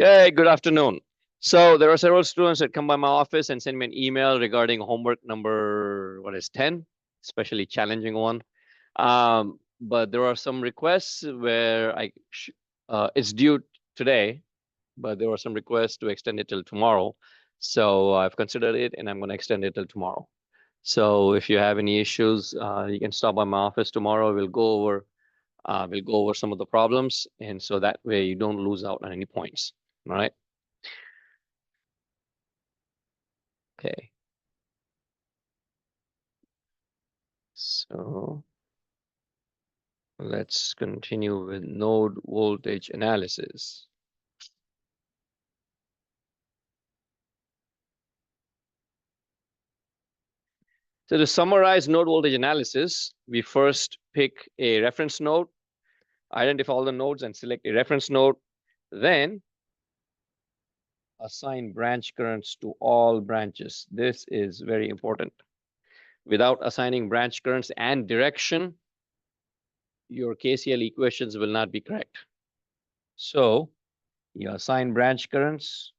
Okay, good afternoon. So there are several students that come by my office and send me an email regarding homework number, 10, especially challenging one. But there are some requests where it's due today, but there were some requests to extend it till tomorrow. So I've considered it and I'm going to extend it till tomorrow. So if you have any issues, you can stop by my office tomorrow. We'll go over some of the problems, and so that way you don't lose out on any points. All right. Okay. So let's continue with node voltage analysis. So to summarize node voltage analysis, we first pick a reference node, identify all the nodes and select a reference node, then assign branch currents to all branches. This is very important. Without assigning branch currents and direction, your KCL equations will not be correct. So you assign branch currents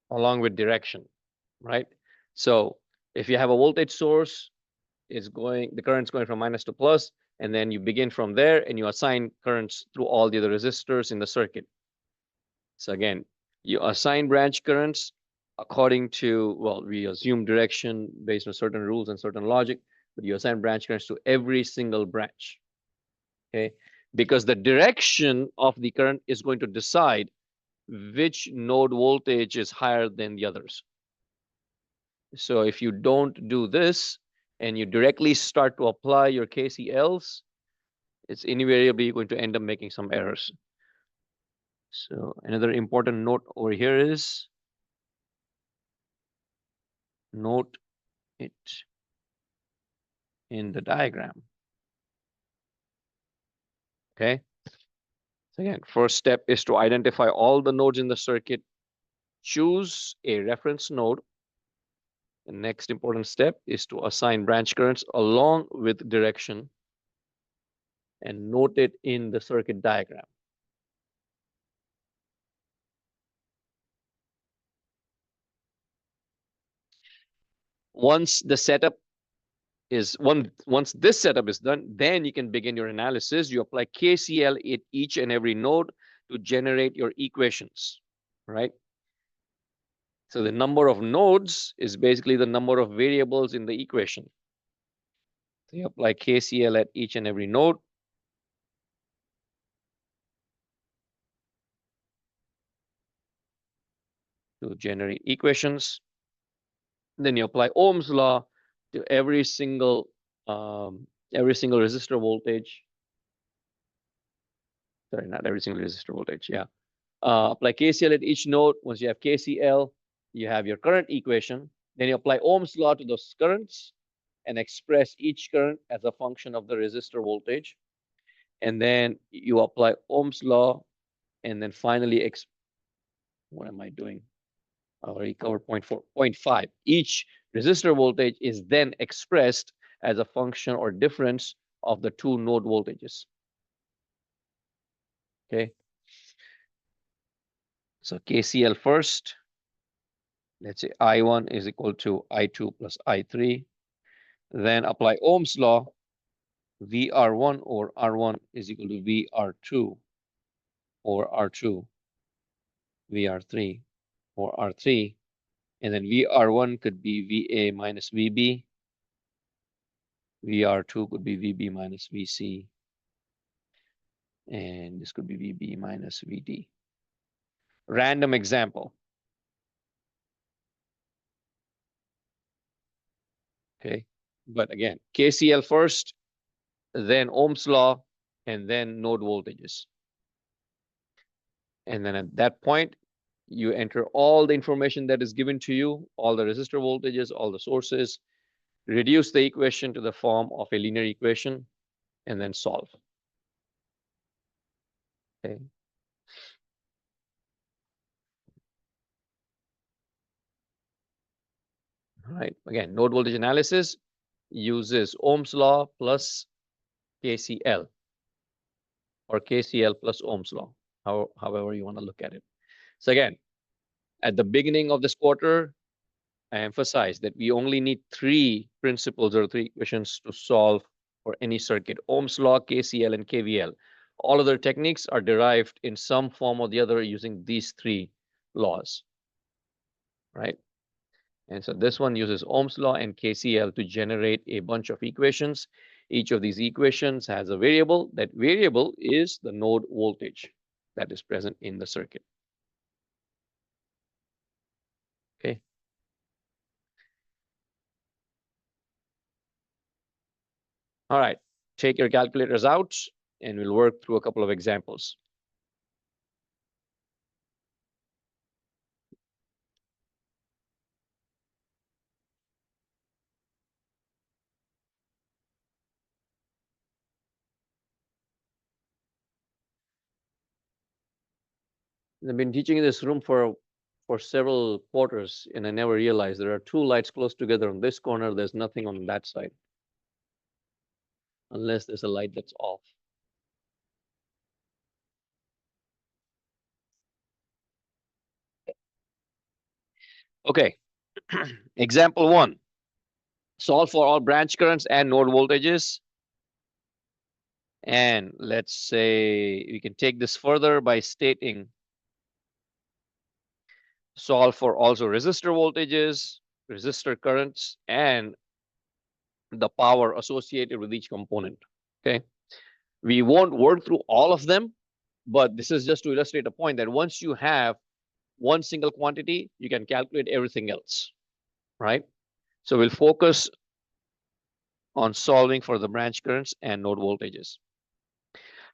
along with direction, right? So if you have a voltage source, the current's going from minus to plus, and then you begin from there and you assign currents through all the other resistors in the circuit. So again, you assign branch currents according to, well, we assume direction based on certain rules and certain logic, but you assign branch currents to every single branch, okay? Because the direction of the current is going to decide which node voltage is higher than the others. So if you don't do this and you directly start to apply your KCLs, it's invariably going to end up making some errors. So another important note over here is note it in the diagram. Okay. So again, first step is to identify all the nodes in the circuit. Choose a reference node. The next important step is to assign branch currents along with direction and note it in the circuit diagram. Once this setup is done, then you can begin your analysis. You apply KCL at each and every node to generate your equations, right? So the number of nodes is basically the number of variables in the equation. So you apply KCL at each and every node. To generate equations. Then you apply Ohm's law to every single resistor voltage. Sorry, not every single resistor voltage. Yeah. Apply KCL at each node. Once you have KCL, you have your current equation. Then you apply Ohm's law to those currents and express each current as a function of the resistor voltage. And then you apply Ohm's law, and then finally, what am I doing? I already covered 0.5. Each resistor voltage is then expressed as a function or difference of the two node voltages. Okay. So KCL first. Let's say I1 is equal to I2 plus I3. Then apply Ohm's law. VR1 or R1 is equal to VR2 or R2, VR3 or R3. And then VR1 could be VA minus VB. VR2 could be VB minus VC. And this could be VB minus VD. Random example. Okay. But again, KCL first, then Ohm's law, and then node voltages. And then at that point, you enter all the information that is given to you, all the resistor voltages, all the sources, reduce the equation to the form of a linear equation, and then solve. Okay. All right. Again, node voltage analysis uses Ohm's law plus KCL or KCL plus Ohm's law, however you want to look at it. So again, at the beginning of this quarter, I emphasize that we only need three principles or three equations to solve for any circuit: Ohm's law, KCL, and KVL. All other techniques are derived in some form or the other using these three laws, right? And so this one uses Ohm's law and KCL to generate a bunch of equations. Each of these equations has a variable. That variable is the node voltage that is present in the circuit. Okay. All right. Take your calculators out and we'll work through a couple of examples. I've been teaching in this room for several quarters, and I never realized there are two lights close together on this corner. There's nothing on that side, unless there's a light that's off. Okay, example 1. Solve for all branch currents and node voltages. And let's say we can take this further by stating solve for also resistor voltages, resistor currents, and the power associated with each component. Okay. We won't work through all of them, but this is just to illustrate a point that once you have one single quantity, you can calculate everything else, right? So we'll focus on solving for the branch currents and node voltages.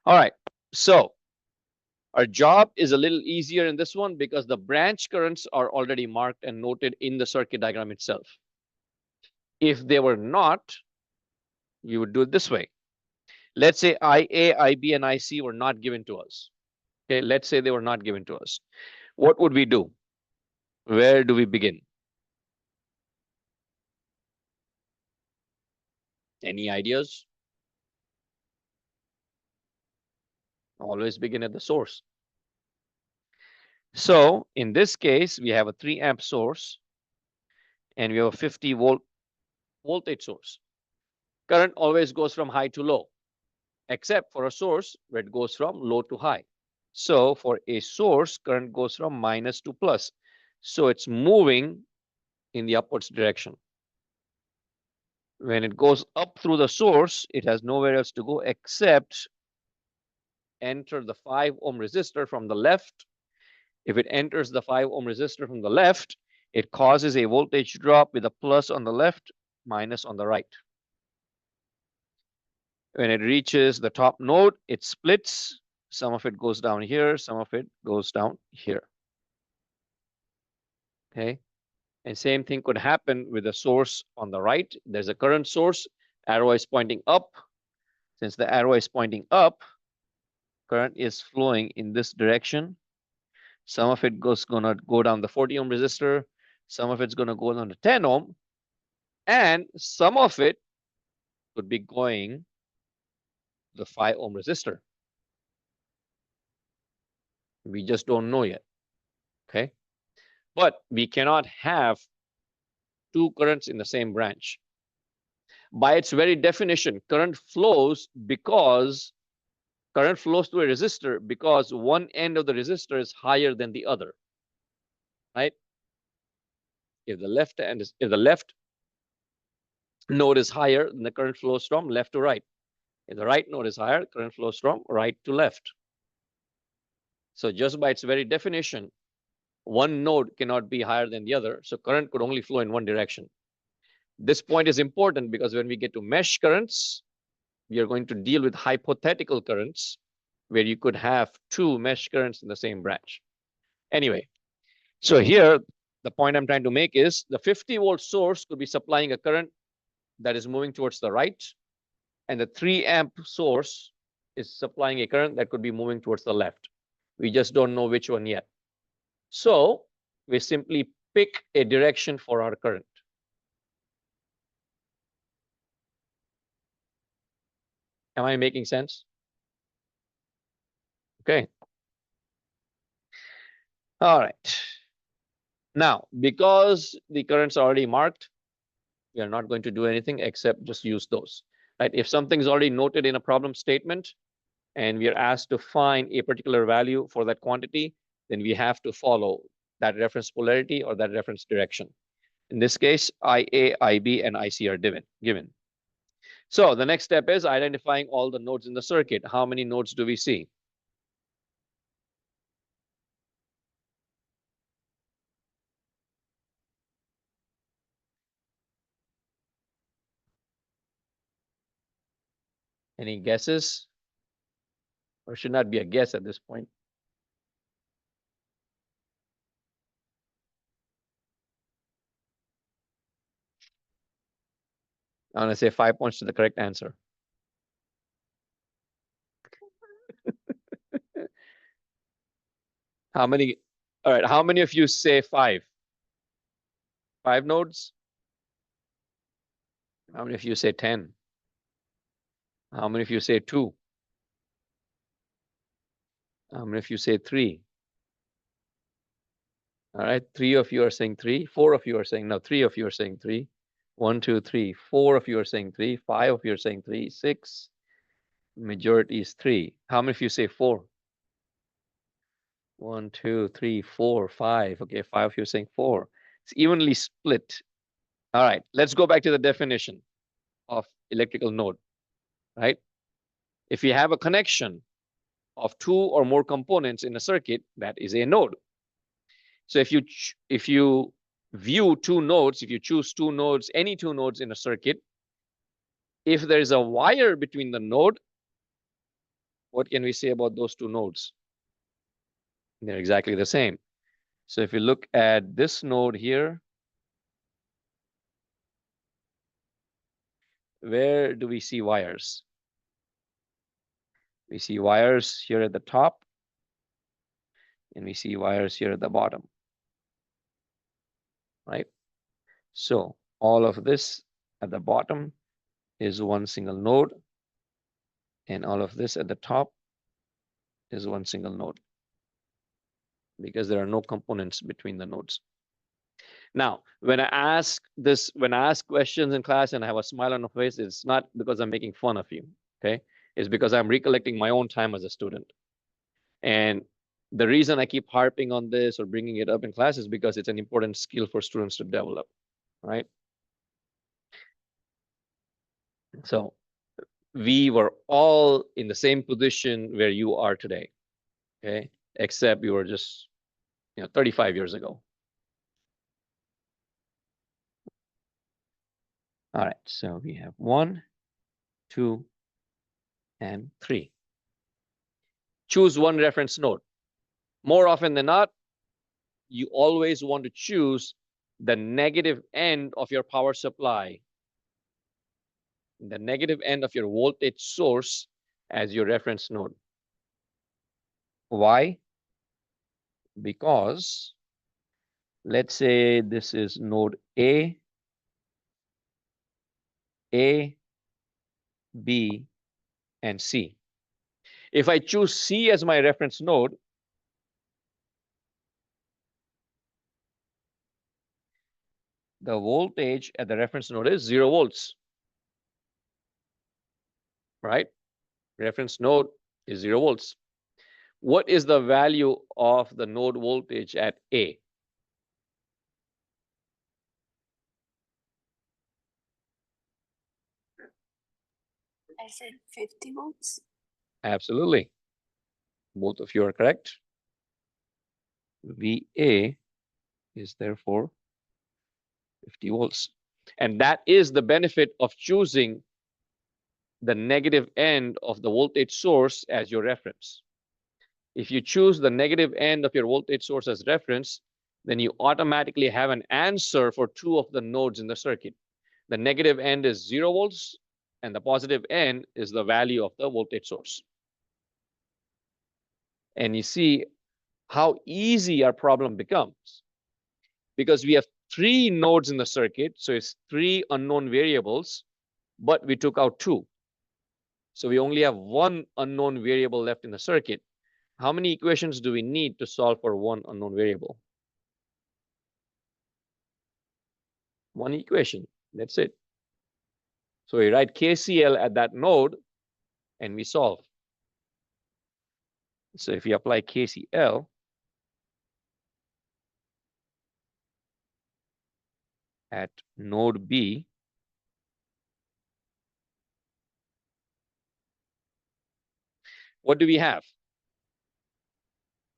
All right, so our job is a little easier in this one because the branch currents are already marked and noted in the circuit diagram itself. If they were not, you would do it this way. Let's say IA, IB, and IC were not given to us. Okay, let's say they were not given to us. What would we do? Where do we begin? Any ideas? Always begin at the source. So in this case, we have a 3 amp source and we have a 50 volt voltage source. Current always goes from high to low, except for a source where it goes from low to high. So for a source, current goes from minus to plus. So it's moving in the upwards direction. When it goes up through the source, it has nowhere else to go except enter the 5 ohm resistor from the left. If it enters the 5 ohm resistor from the left, it causes a voltage drop with a plus on the left, minus on the right. When it reaches the top node, it splits. Some of it goes down here, some of it goes down here. Okay. And same thing could happen with the source on the right. There's a current source, arrow is pointing up. Since the arrow is pointing up, current is flowing in this direction. Some of it gonna go down the 40 ohm resistor. Some of it's gonna go down to 10 ohm. And some of it could be going the 5 ohm resistor. We just don't know yet. Okay. But we cannot have two currents in the same branch. By its very definition, current flows through a resistor because one end of the resistor is higher than the other, right? If the left node is higher, then the current flows from left to right. If the right node is higher, current flows from right to left. So just by its very definition, one node cannot be higher than the other. So current could only flow in one direction. This point is important because when we get to mesh currents, we are going to deal with hypothetical currents where you could have two mesh currents in the same branch. Anyway, so here, the point I'm trying to make is the 50 volt source could be supplying a current that is moving towards the right, and the 3 amp source is supplying a current that could be moving towards the left. We just don't know which one yet. So we simply pick a direction for our current. Am I making sense? Okay. All right. Now, because the currents are already marked, we are not going to do anything except just use those, right? If something's already noted in a problem statement and we are asked to find a particular value for that quantity, then we have to follow that reference polarity or that reference direction. In this case, IA, IB, and IC are given. So the next step is identifying all the nodes in the circuit. How many nodes do we see? Any guesses? Or should not be a guess at this point. I want to say 5 points to the correct answer. How many? All right. How many of you say 5? 5 nodes? How many of you say 10? How many of you say 2? How many of you say 3? All right. 3 of you are saying 3. 4 of you are saying no. 3 of you are saying 3. 1, 2, 3. 4 of you are saying 3. 5 of you are saying 3. 6. Majority is 3. How many of you say 4? 1, 2, 3, 4, 5. Okay, 5 of you are saying 4. It's evenly split. All right, let's go back to the definition of electrical node, right? If you have a connection of 2 or more components in a circuit, that is a node. So if you view 2 nodes, if you choose 2 nodes, any 2 nodes in a circuit, if there is a wire between the node, what can we say about those 2 nodes? They're exactly the same. So if you look at this node here, where do we see wires? We see wires here at the top, and we see wires here at the bottom, right? So all of this at the bottom is one single node, and all of this at the top is one single node, because there are no components between the nodes. Now, when I ask questions in class and I have a smile on my face, it's not because I'm making fun of you, okay? It's because I'm recollecting my own time as a student. And the reason I keep harping on this or bringing it up in class is because it's an important skill for students to develop, right? So we were all in the same position where you are today, okay? Except you were just, 35 years ago. All right, so we have 1, 2, and 3. Choose one reference node. More often than not, you always want to choose the negative end of your power supply, the negative end of your voltage source as your reference node. Why? Because let's say this is node A, B, and C. If I choose C as my reference node, the voltage at the reference node is 0 volts, right? Reference node is 0 volts. What is the value of the node voltage at A? I said 50 volts. Absolutely. Both of you are correct. VA is therefore 50 volts. And that is the benefit of choosing the negative end of the voltage source as your reference. If you choose the negative end of your voltage source as reference, then you automatically have an answer for 2 of the nodes in the circuit. The negative end is 0 volts, and the positive end is the value of the voltage source. And you see how easy our problem becomes, because we have 3 nodes in the circuit, so it's 3 unknown variables, but we took out 2. So we only have one unknown variable left in the circuit. How many equations do we need to solve for one unknown variable? One equation. That's it. So we write KCL at that node and we solve. So if you apply KCL, at node B, what do we have?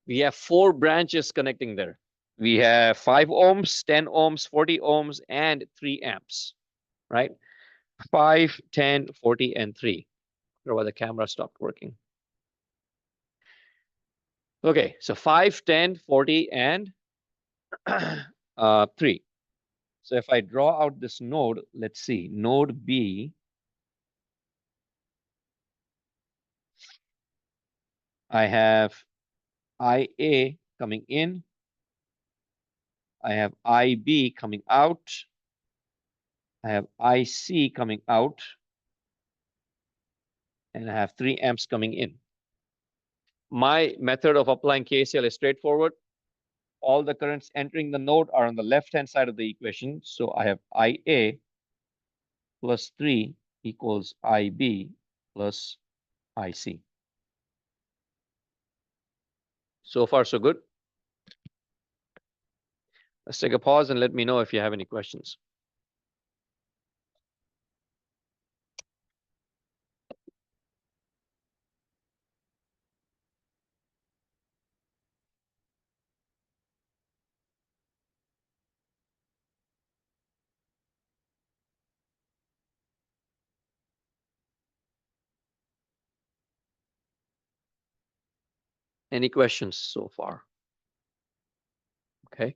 We have 4 branches connecting there. We have 5 ohms, 10 ohms, 40 ohms, and 3 amps, right? 5, 10, 40, and 3. Or why the camera stopped working. Okay, so 5, 10, 40, and 3. So if I draw out this node, let's see, node B, I have IA coming in, I have IB coming out, I have IC coming out, and I have 3 amps coming in. My method of applying KCL is straightforward. All the currents entering the node are on the left-hand side of the equation. So I have IA plus 3 equals IB plus IC. So far, so good. Let's take a pause and let me know if you have any questions. Any questions so far? Okay.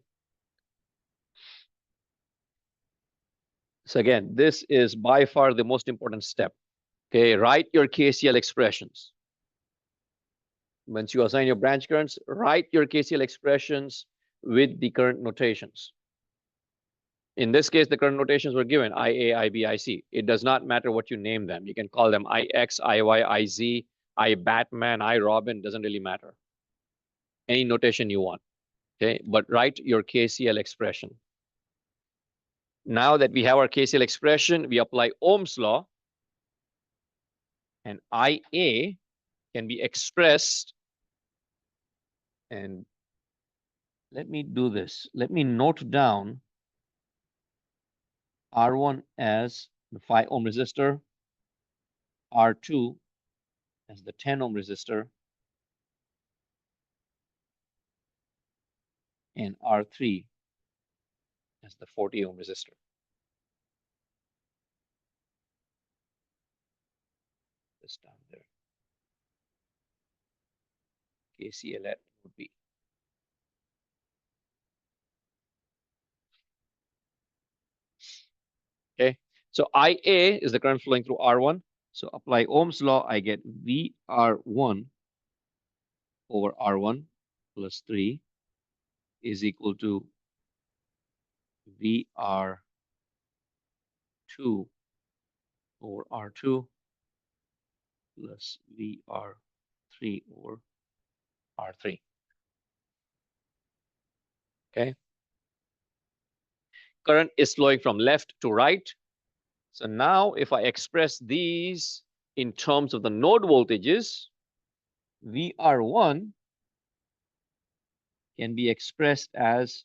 So again, this is by far the most important step. Okay, write your KCL expressions. Once you assign your branch currents, write your KCL expressions with the current notations. In this case, the current notations were given IA, IB, IC. It does not matter what you name them. You can call them IX, IY, IZ, I Batman, I Robin, doesn't really matter. Any notation you want, okay? But write your KCL expression. Now that we have our KCL expression, we apply Ohm's law, and IA can be expressed, and let me do this. Let me note down R1 as the 5 ohm resistor, R2 as the 10 ohm resistor, and R3 as the 40 ohm resistor. This down there. KCL at would be. Okay, so IA is the current flowing through R1. So apply Ohm's law, I get VR1 over R1 plus 3 is equal to VR2 over R2 plus VR3 over R3. Okay. Current is flowing from left to right. So now if I express these in terms of the node voltages, VR1 can be expressed as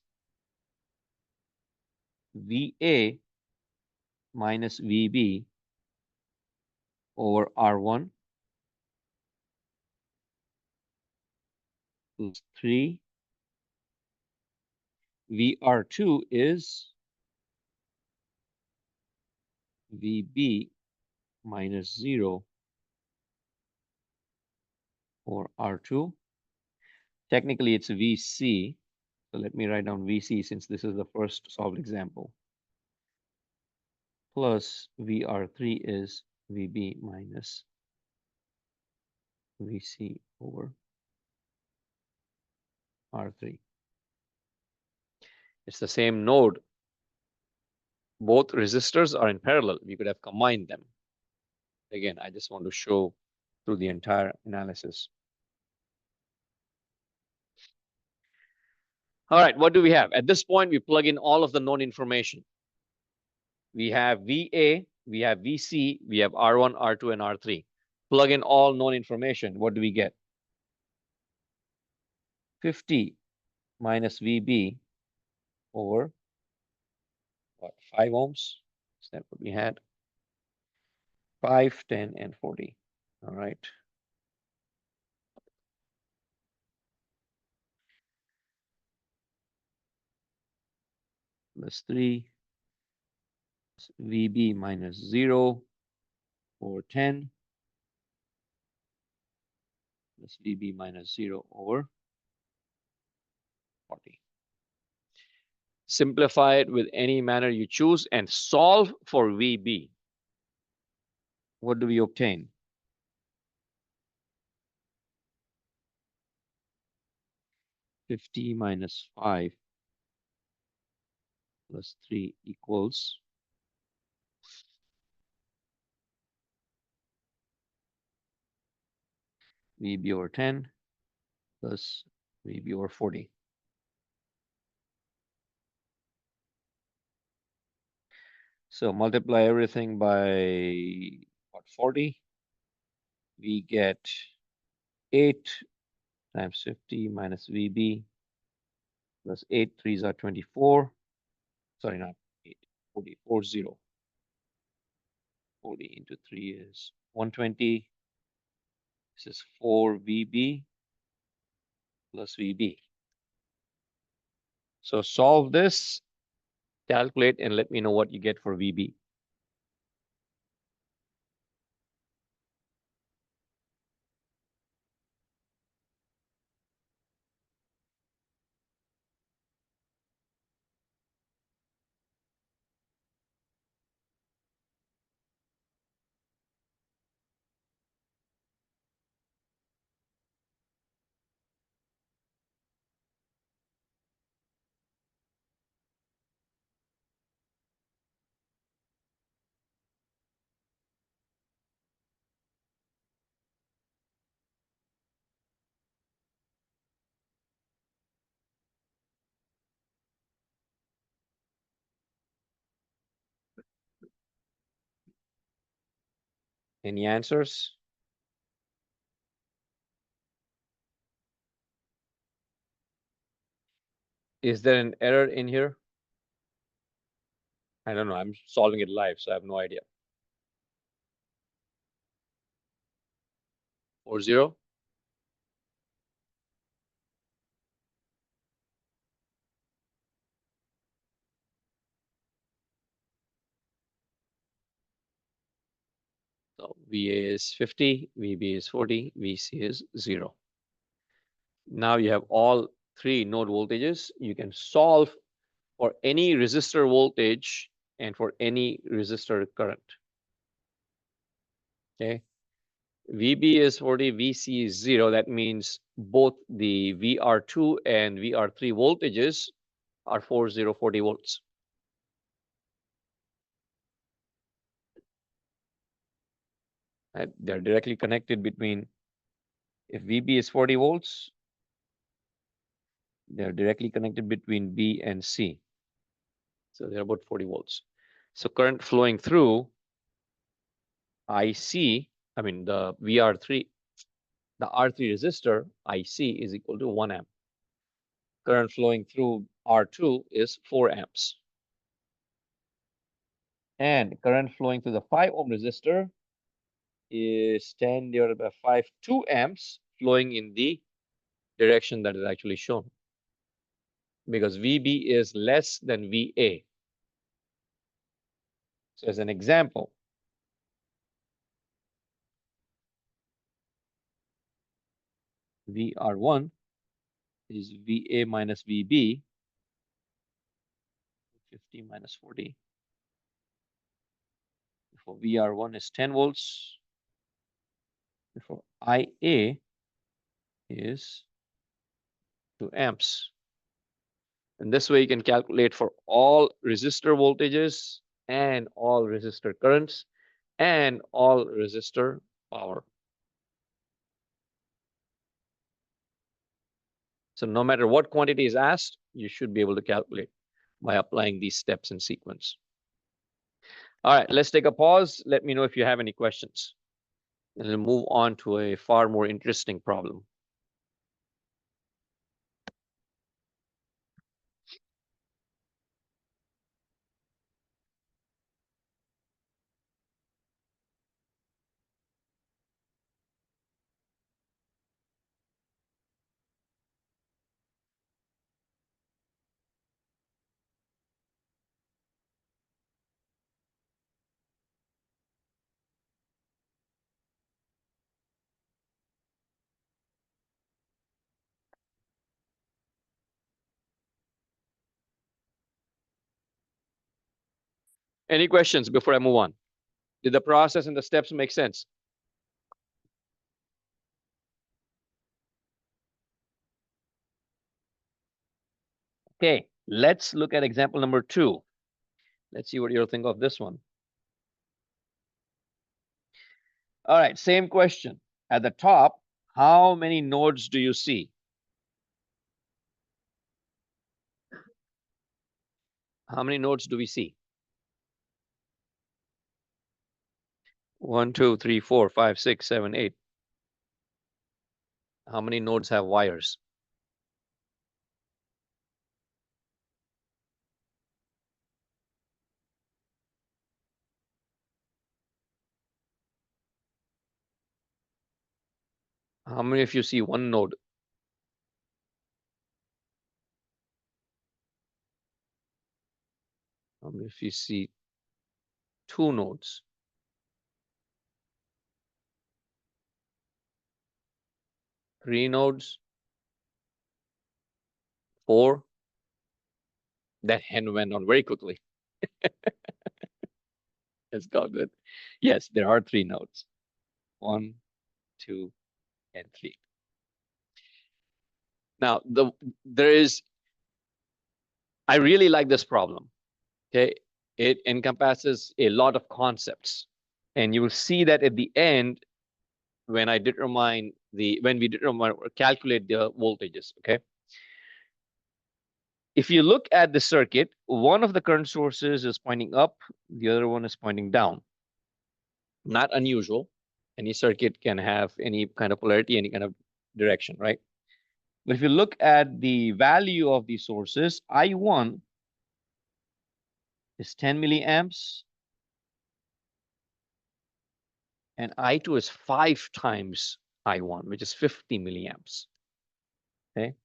VA minus VB over R1 plus 3. VR2 is VB minus 0 over R2. Technically, it's VC. So let me write down VC since this is the first solved example. Plus VR3 is VB minus VC over R3. It's the same node. Both resistors are in parallel. We could have combined them. Again, I just want to show through the entire analysis. All right, what do we have? At this point, we plug in all of the known information. We have VA, we have VC, we have R1, R2, and R3. Plug in all known information. What do we get? 50 minus VB over what, 5 ohms? Is that what we had? 5, 10, and 40. All right. Plus 3, VB minus 0 over 10, plus VB minus 0 over 40. Simplify it with any manner you choose and solve for VB. What do we obtain? $50 minus 5 plus 3 equals VB over 10 plus VB over 40. So multiply everything by what, 40? We get 8 times 50 minus VB plus 8 3s are 24. Sorry, not 8, 40, 40. 40 into 3 is 120. This is 4 VB plus VB. So solve this, calculate, and let me know what you get for VB. Any answers? Is there an error in here? I don't know. I'm solving it live, so I have no idea. 40. So VA is 50, VB is 40, VC is 0. Now you have all 3 node voltages. You can solve for any resistor voltage and for any resistor current. Okay. VB is 40, VC is 0. That means both the VR2 and VR3 voltages are 40 volts. Right? They're directly connected between, if VB is 40 volts, they're directly connected between B and C. So they're about 40 volts. So current flowing through IC, I mean the VR3, the R3 resistor IC is equal to 1 amp. Current flowing through R2 is 4 amps. And current flowing through the 5 ohm resistor is 10 divided by 5, 2 amps flowing in the direction that is actually shown. Because VB is less than VA. So as an example, VR1 is VA minus VB, 50 minus 40. For VR1 is 10 volts. For IA is 2 amps. And this way you can calculate for all resistor voltages and all resistor currents and all resistor power. So no matter what quantity is asked, you should be able to calculate by applying these steps in sequence. All right, let's take a pause. Let me know if you have any questions. And we'll move on to a far more interesting problem. Any questions before I move on? Did the process and the steps make sense? Okay, let's look at example number 2. Let's see what you'll think of this one. All right, same question. At the top, how many nodes do you see? How many nodes do we see? 1, 2, 3, 4, 5, 6, 7, 8. How many nodes have wires? How many of you see one node? How many of you see 2 nodes? 3 nodes? 4? That hand went on very quickly. Let's go good. Yes, there are 3 nodes. 1, 2, and 3. Now, I really like this problem. Okay, it encompasses a lot of concepts, and you will see that at the end when we calculate the voltages. Okay, if you look at the circuit, one of the current sources is pointing up, the other one is pointing down. Not unusual. Any circuit can have any kind of polarity, any kind of direction, right? But if you look at the value of these sources, I1 is 10 milliamps and I2 is 5 times I1, which is 50 milliamps. Okay.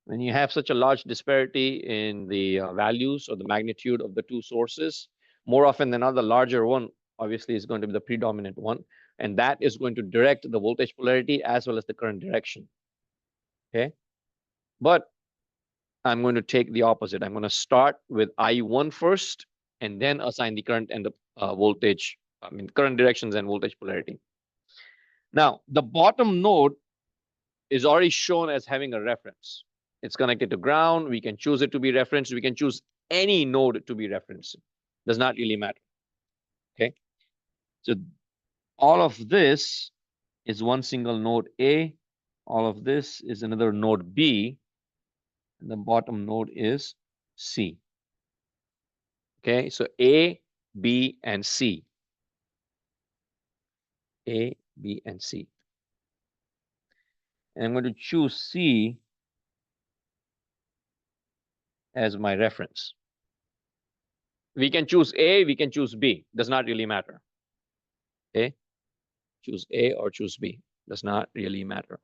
When you have such a large disparity in the values or the magnitude of the two sources, more often than not, the larger one obviously is going to be the predominant one, and that is going to direct the voltage polarity as well as the current direction. Okay. But I'm going to take the opposite. I'm going to start with I1 first and then assign the current and the voltage, current directions and voltage polarity. Now, the bottom node is already shown as having a reference. It's connected to ground. We can choose it to be referenced. We can choose any node to be referenced. Does not really matter. Okay. So all of this is one single node A. All of this is another node B. And the bottom node is C. Okay, so A, B, and C. A, B, and C. And I'm going to choose C as my reference. We can choose A, we can choose B. Does not really matter. Okay, choose A or choose B. Does not really matter.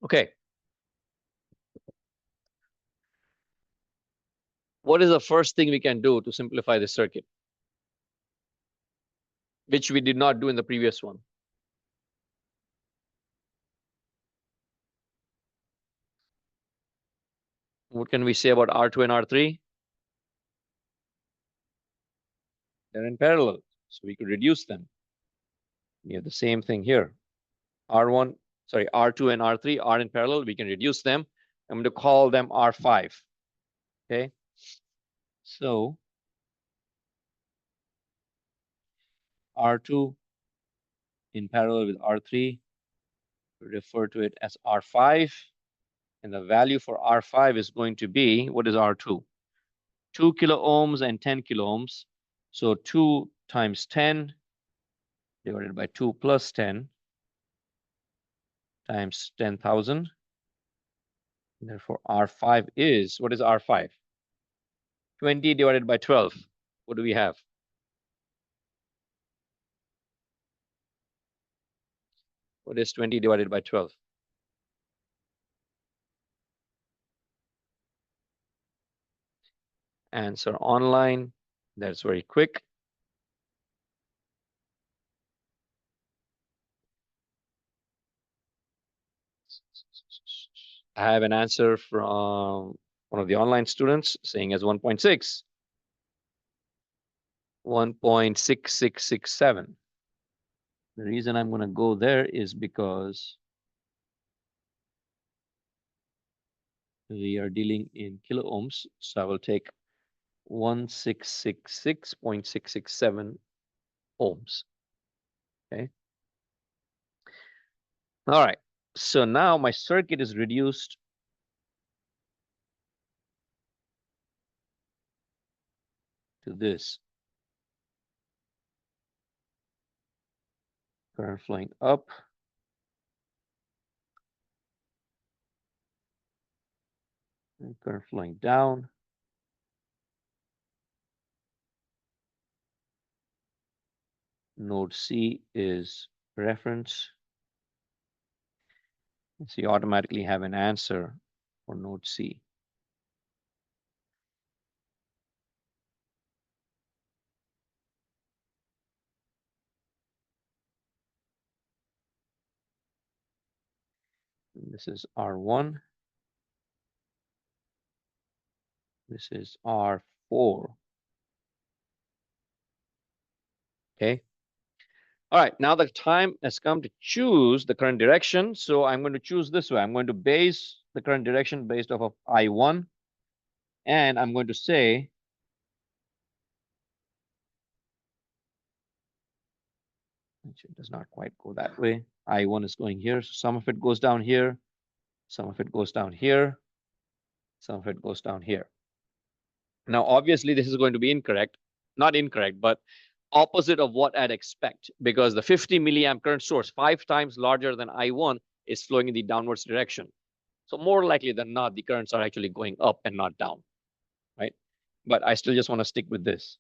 Okay. What is the first thing we can do to simplify the circuit? Which we did not do in the previous one. What can we say about R2 and R3? They're in parallel, so we could reduce them. We have the same thing here. R2 and R3 are in parallel. We can reduce them. I'm going to call them R5. Okay. So R2 in parallel with R3, refer to it as R5. And the value for R5 is going to be, what is R2? 2 kilo ohms and 10 kilo ohms. So 2 times 10 divided by 2 plus 10 times 10,000. Therefore, R5 is, what is R5? 20 divided by 12. What do we have? What is 20 divided by 12? Answer online. That's very quick. I have an answer from one of the online students saying as 1.6. 1.6667. The reason I'm going to go there is because we are dealing in kilo ohms. So I will take 1666.667 ohms. Okay. All right. So now my circuit is reduced to this. Current flowing up. And current flowing down. Node C is reference. So you automatically have an answer for node C. This is R1. This is R4. Okay. All right, now the time has come to choose the current direction. So I'm going to choose this way. I'm going to base the current direction based off of I1. And I'm going to say, it does not quite go that way. I1 is going here. So some of it goes down here. Some of it goes down here. Some of it goes down here. Now, obviously, this is going to be incorrect. Not incorrect, but opposite of what I'd expect, because the 50 milliamp current source, 5 times larger than I1, is flowing in the downwards direction. So more likely than not, the currents are actually going up and not down, right? But I still just want to stick with this.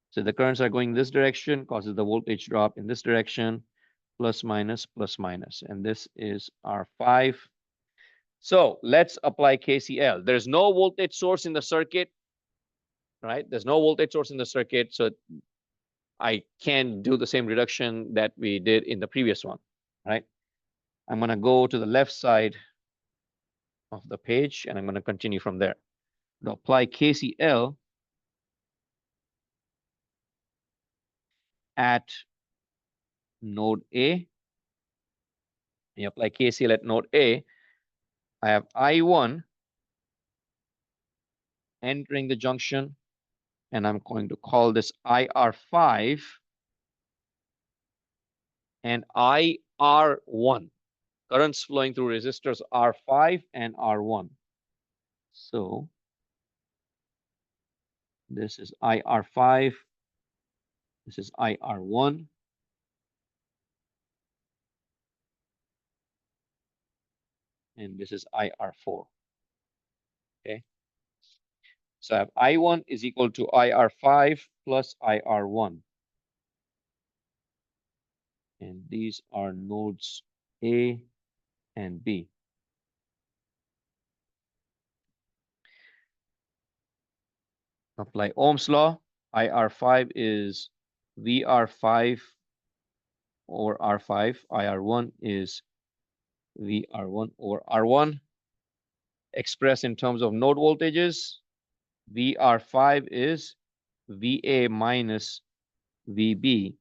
So the currents are going this direction, causes the voltage drop in this direction, plus minus, and this is R5. So let's apply KCL. There's no voltage source in the circuit, right? There's no voltage source in the circuit, so I can do the same reduction that we did in the previous one, right? I'm going to go to the left side of the page, and I'm going to continue from there. To apply KCL at node A. You apply KCL at node A. I have I1 entering the junction, and I'm going to call this IR5 and IR1. Currents flowing through resistors R5 and R1. So this is IR5. This is IR1. And this is IR4. Okay. So I have I1 is equal to IR5 plus IR1. And these are nodes A and B. Apply Ohm's law. IR5 is VR5 over R5. IR1 is VR1 over R1. Expressed in terms of node voltages, VR5 is VA minus VB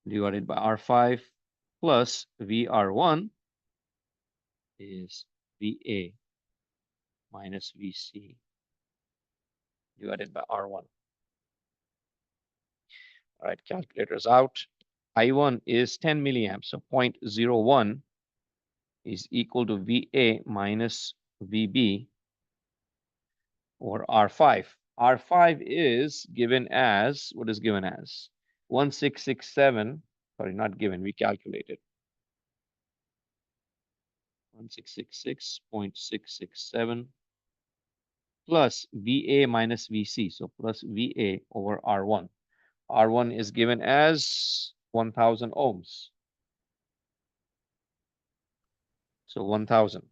divided by R5 plus VR1 is VA minus VC divided by R1. All right, calculators out. I1 is 10 milliamps, so 0.01 is equal to VA minus VB or R5. R5 is given as, what is given as? 1667, sorry, not given, we calculated. 1666.667 plus VA minus VC, so plus VA over R1. R1 is given as 1000 ohms. So 1000.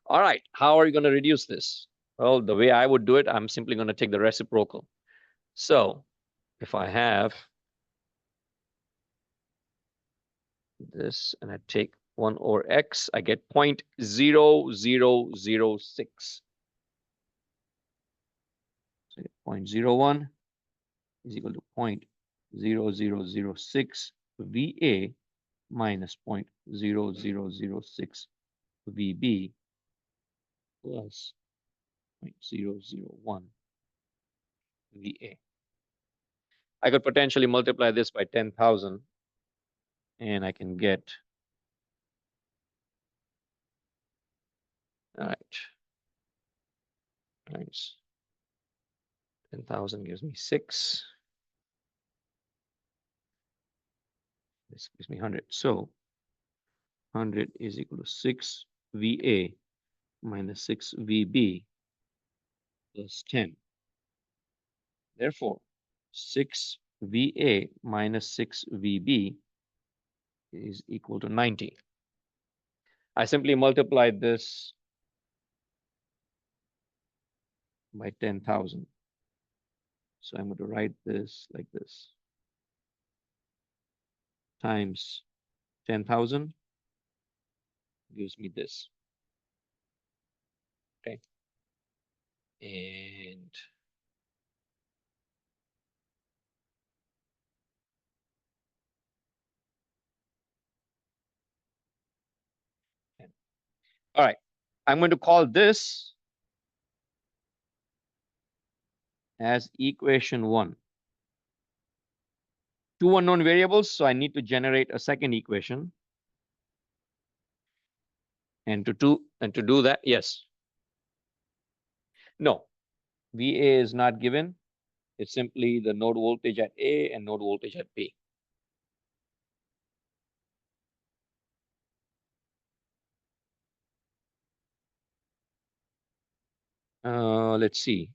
All right, how are you going to reduce this? Well, the way I would do it, I'm simply going to take the reciprocal. So if I have this and I take 1 over x, I get 0.0006. So 0.01 is equal to 0.0006 VA minus 0.0006 VB plus 0.001 VA. I could potentially multiply this by 10,000 and I can get, all right, times 10,000 gives me 6. This gives me 100. So 100 is equal to 6 VA minus 6 VB plus 10. Therefore, 6 VA minus 6 VB is equal to 90. I simply multiplied this by 10,000. So I'm going to write this like this. Times 10,000 gives me this. Okay. And all right, I'm going to call this as equation 1. 2 unknown variables, so I need to generate a second equation. And to do that, yes. No, VA is not given. It's simply the node voltage at A and node voltage at B. Let's see.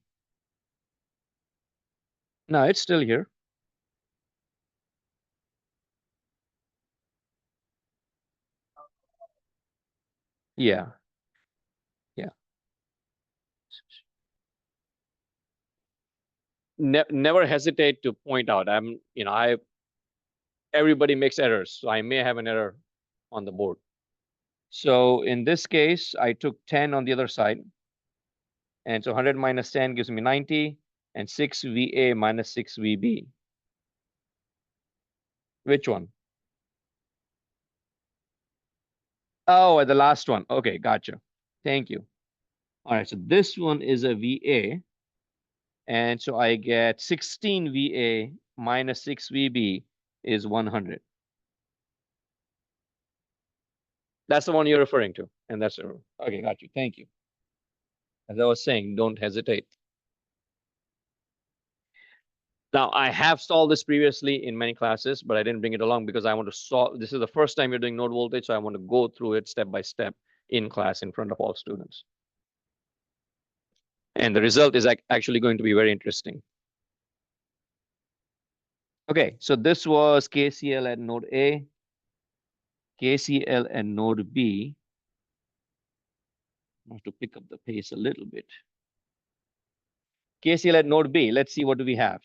No, it's still here. Yeah. Yeah. Never hesitate to point out. Everybody makes errors, so I may have an error on the board. So in this case, I took 10 on the other side. And so 100 minus 10 gives me 90, and 6 VA minus 6 VB. Which one? Oh, the last one. Okay, gotcha. Thank you. All right, so this one is a VA. And so I get 16 VA minus 6 VB is 100. That's the one you're referring to. And that's okay, got you. Thank you. As I was saying, don't hesitate. Now, I have solved this previously in many classes, but I didn't bring it along because I want to solve. This is the first time you're doing node voltage, so I want to go through it step by step in class in front of all students. And the result is actually going to be very interesting. Okay, so this was KCL at node A, KCL at node B. I have to pick up the pace a little bit. KCL at node B, let's see what do we have.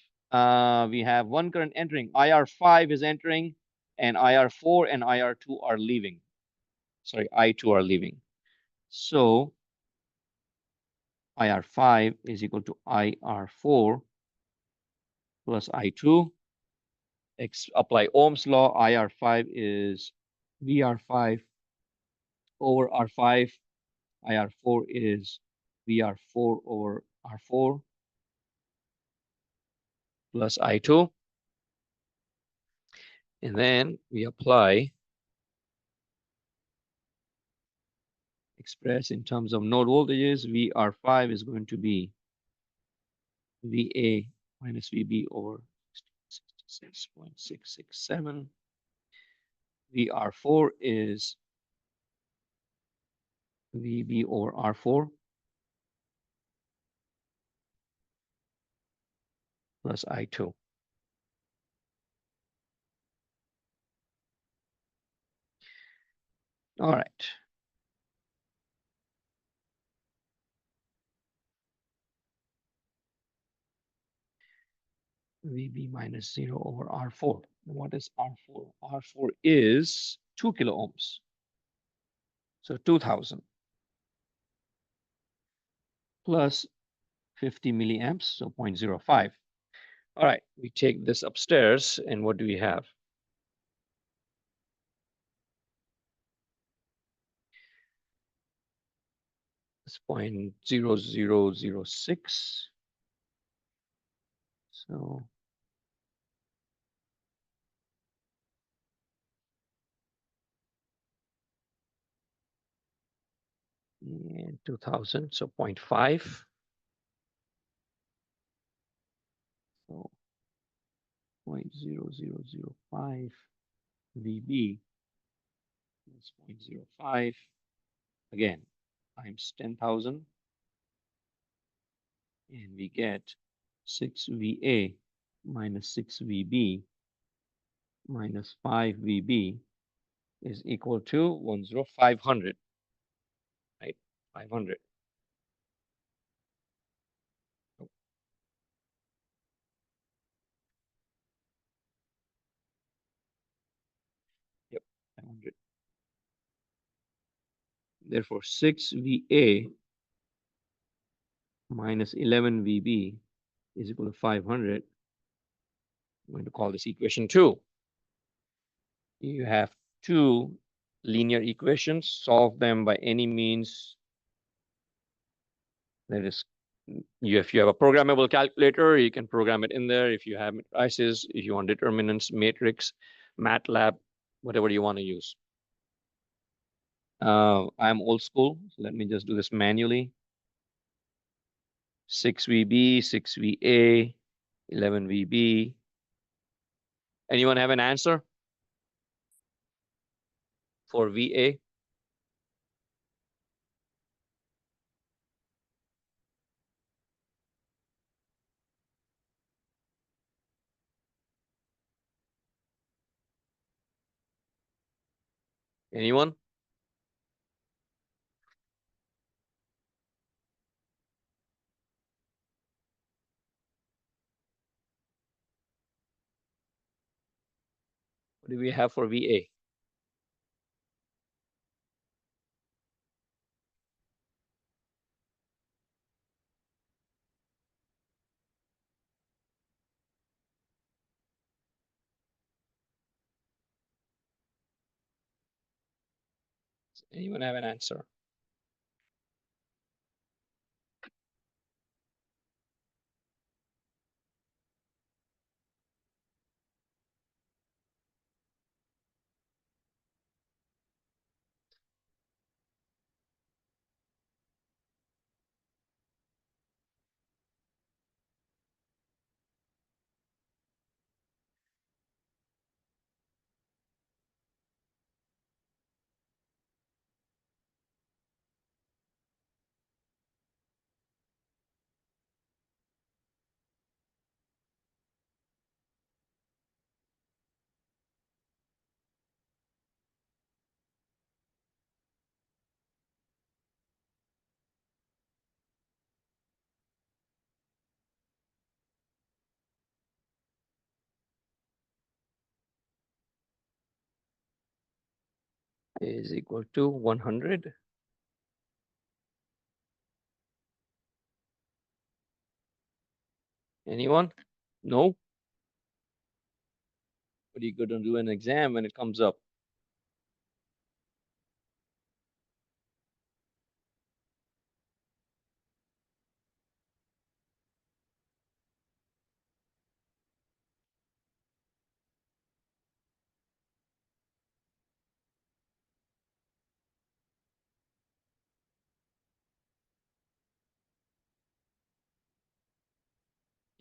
We have one current entering, IR5 is entering, and IR4 and IR2 are leaving. Sorry, I2 are leaving. So IR5 is equal to IR4 plus I2. Apply Ohm's law. IR5 is VR5 over R5. IR4 is VR4 over R4. plus I2. And then we apply, express in terms of node voltages, VR5 is going to be VA minus VB over 66.667. VR4 is VB over R4 plus I2. All right. VB minus 0 over R4. What is R4? R4 is 2 kilo ohms. So 2000 plus 50 milliamps, so 0.05. All right, we take this upstairs, and what do we have? It's 0.0006. So and 2000, so 0.5. So 0.0005 VB is 0.05. Again, times 10,000. And we get 6 VA minus 6 VB minus 5 VB is equal to 10500, right? 500. Oh, yep, 500. Therefore, 6 VA minus 11 VB is equal to 500. I'm going to call this equation 2. You have two linear equations. Solve them by any means. That is, if you have a programmable calculator, you can program it in there. If you have matrices, if you want determinants, matrix, MATLAB, whatever you want to use. I'm old school, so let me just do this manually. 6 VB, 6 VA, 11 VB. Anyone have an answer for VA? Anyone? What do we have for VA? Anyone have an answer? Is equal to 100. Anyone? No? What are you going to do an exam when it comes up?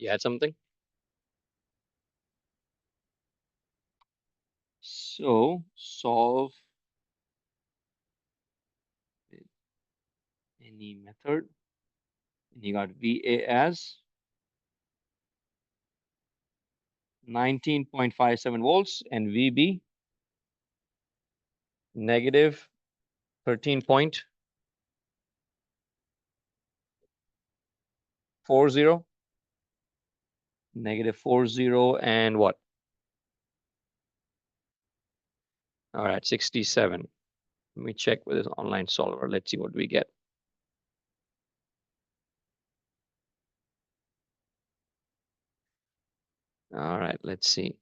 You had something? So solve with any method. And you got VA as 19.57 volts and VB negative 13.40, negative 40 and what? All right, 67. Let me check with this online solver. Let's see what we get. All right, let's see.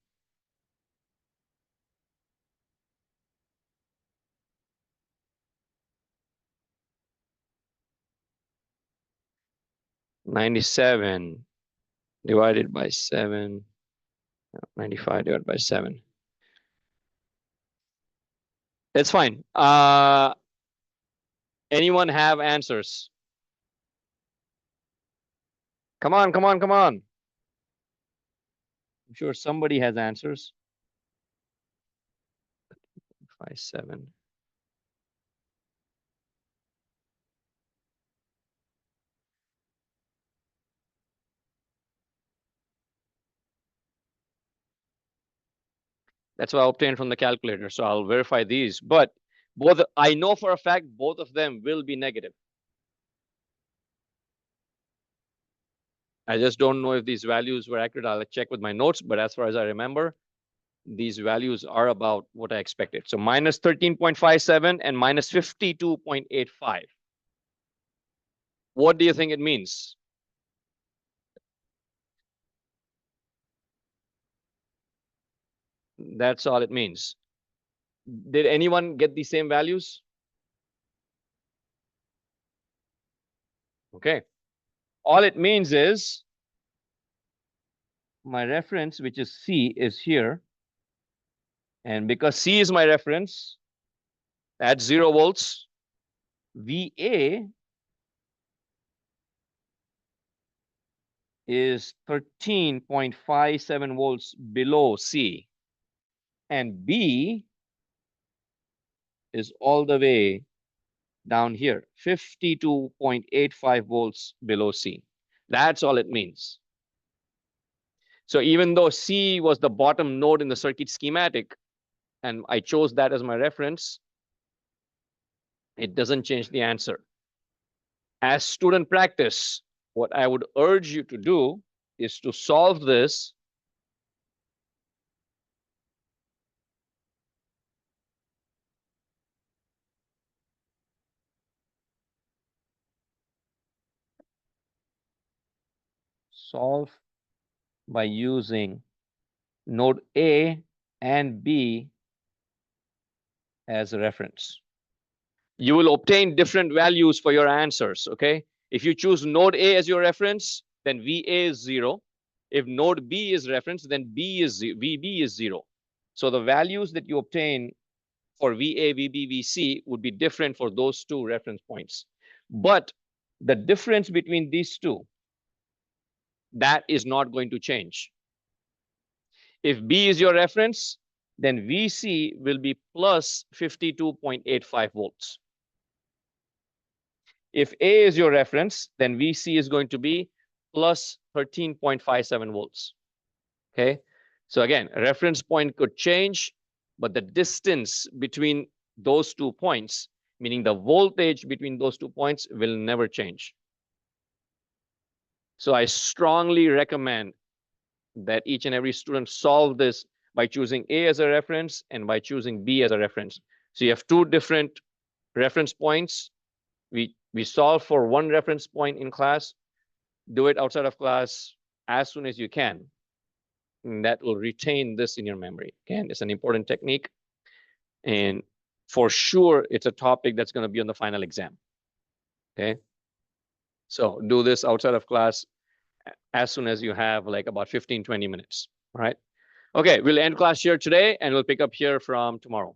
$97 divided by 7. 95 divided by 7. It's fine. Anyone have answers? Come on, come on, come on. I'm sure somebody has answers. 57. That's what I obtained from the calculator. So I'll verify these. But both, I know for a fact both of them will be negative. I just don't know if these values were accurate. I'll check with my notes. But as far as I remember, these values are about what I expected. So minus 13.57 and minus 52.85. What do you think it means? That's all it means. Did anyone get the same values? Okay. All it means is my reference, which is C, is here. And because C is my reference at 0 volts, VA is 13.57 volts below C. And B is all the way down here, 52.85 volts below C. That's all it means. So even though C was the bottom node in the circuit schematic, and I chose that as my reference, it doesn't change the answer. As student practice, what I would urge you to do is to solve this by using node A and B as a reference. You will obtain different values for your answers, okay? If you choose node A as your reference, then VA is 0. If node B is reference, then VB is 0. So the values that you obtain for VA, VB, VC would be different for those two reference points. But the difference between these two, that is not going to change. If B is your reference, then VC will be plus 52.85 volts. If A is your reference, then VC is going to be plus 13.57 volts. Okay. So again, a reference point could change, but the distance between those 2 points, meaning the voltage between those 2 points, will never change. So I strongly recommend that each and every student solve this by choosing A as a reference and by choosing B as a reference. So you have 2 different reference points. We solve for one reference point in class, do it outside of class as soon as you can. And that will retain this in your memory. Again, it's an important technique. And for sure, it's a topic that's going to be on the final exam. Okay. So do this outside of class as soon as you have like about 15, 20 minutes. All right. Okay, we'll end class here today and we'll pick up here from tomorrow.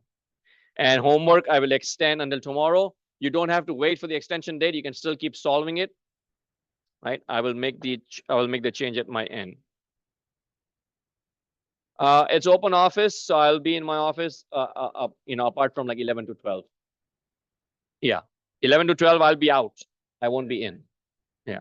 And homework, I will extend until tomorrow. You don't have to wait for the extension date. You can still keep solving it. right? I will make the change at my end. It's open office, so I'll be in my office, apart from like 11 to 12. Yeah, 11 to 12, I'll be out. I won't be in.